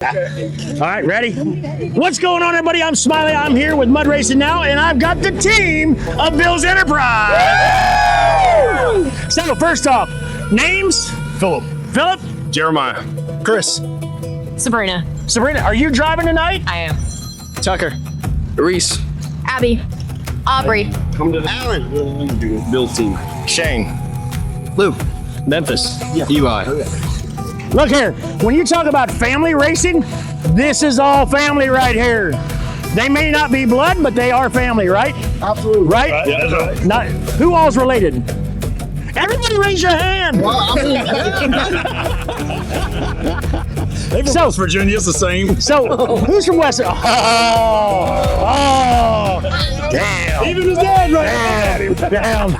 All right, ready? What's going on, everybody? I'm Smiley. I'm here with Mud Racing Now, and I've got the team of Bill's Enterprise. So, first off, names? Philip. Philip? Jeremiah. Chris. Sabrina. Sabrina, are you driving tonight? I am. Tucker. Reese. Abby. Aubrey. Alan. Bill team. Shane. Luke. Memphis. Eli. Look here, when you talk about family racing, this is all family right here. They may not be blood, but they are family, right? Absolutely. Right? Yeah, that's right. Not, who all's related? Everybody raise your hand. West Virginia, it's the same. So, who's from West? Oh, damn. Even his dad right Damn.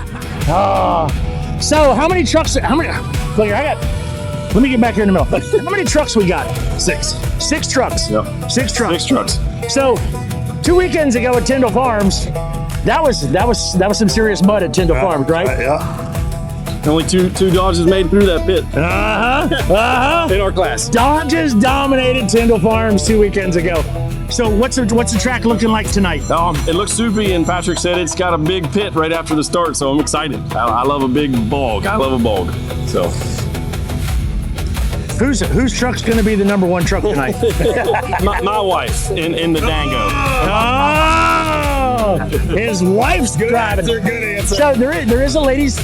Oh. So, how many trucks? Look here, let me get back here in the middle. How many trucks we got? Six. 6 trucks. Yeah. 6 trucks. 6 trucks. So, 2 weekends ago at Tyndall Farms, that was some serious mud at Tyndall Farms, right? Yeah. Only two Dodges made through that pit in our class. Dodges dominated Tyndall Farms 2 weekends ago. So, what's the track looking like tonight? It looks soupy, and Patrick said it's got a big pit right after the start, so I'm excited. I love a big bog. I love a bog. So. Whose truck's going to be the number 1 truck tonight? my wife in the Dango. Oh, his wife's driving. Good answer. So there is a ladies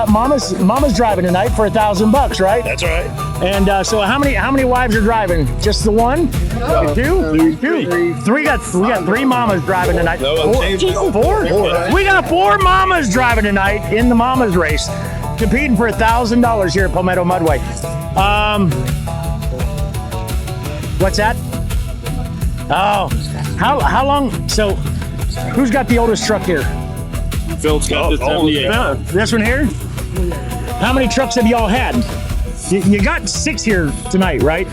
mama's driving tonight for $1,000, right? That's right. And so how many wives are driving? Just the one? Two? We got 3 mamas driving tonight. No, Four? We got 4 mamas driving tonight in the mamas race, competing for $1,000 here at Palmetto Mudway. What's that? Oh, how long? So, who's got the oldest truck here? Phil's got the 78. This one here? How many trucks have y'all had? You got 6 here tonight, right?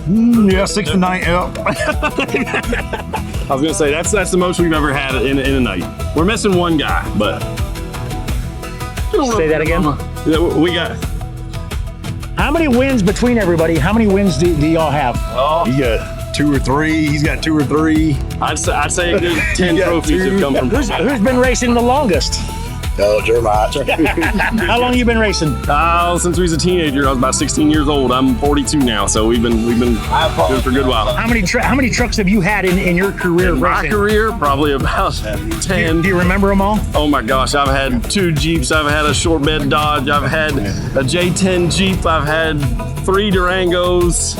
Yeah, 6 to 9. Yeah. I was gonna say that's the most we've ever had in a night. We're missing one guy, but Say that again. we got. How many wins between everybody? How many wins do y'all have? He got 2 or 3. He's got 2 or 3. I'd say a good 10 trophies have come from. Who's been racing the longest? Oh, Jeremiah. How long you been racing? Since we was a teenager, I was about 16 years old. I'm 42 now, so we've been doing for a good while. How many trucks have you had in your career? My racing? career, probably about 10. Do you remember them all? Oh my gosh, I've had 2 Jeeps. I've had a short bed Dodge. I've had a J10 Jeep. I've had 3 Durangos.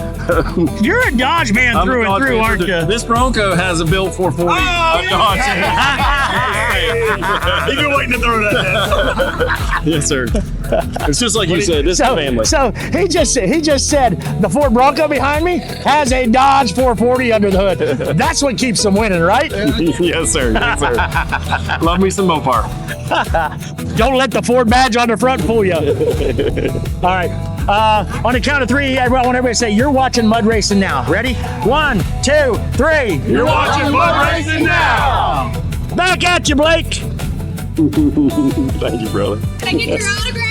You're a Dodge man I'm through a and Dodge through, fan. aren't you? This Bronco has a built 440. Dodge. You've been waiting to throw that. Yes, sir. It's just like you said. This is family. So he just said the Ford Bronco behind me has a Dodge 440 under the hood. That's what keeps them winning, right? Yes, sir. Yes, sir. Love me some Mopar. Don't let the Ford badge on the front fool you. All right. On the count of 3, I want everybody to say, you're watching Mud Racing Now. Ready? 1, 2, 3. You're watching Mud Racing Now. Back at you, Blake. Thank you, brother. Can I get your autograph?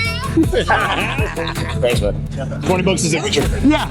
Thanks, man. $20 is signature. Yeah.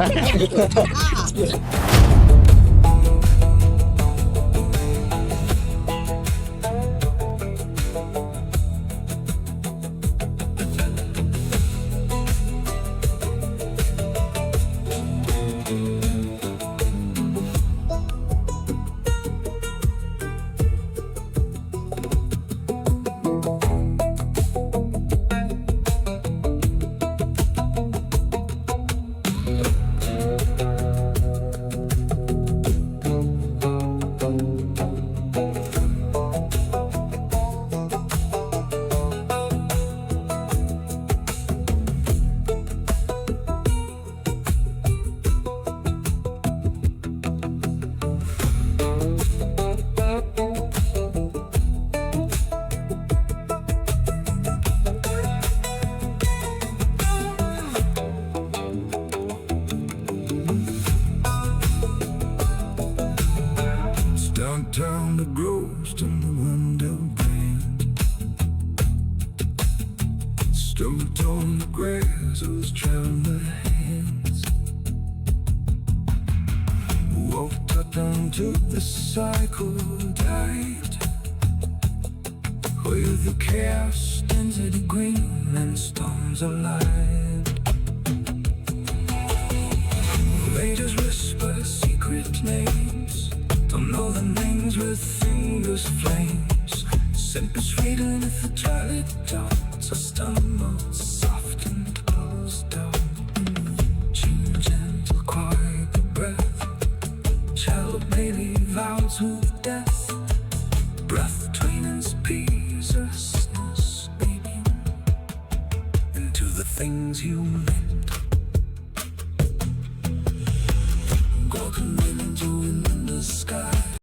downtown the ghost in the window pane. Stumbled on the grass, I was trying my hands. until the cycle died, where the chaos into the green and storms alive. They just whisper secret names, don't know the names with fingers flames. Sempre sweet and if the twilight dots are stunned.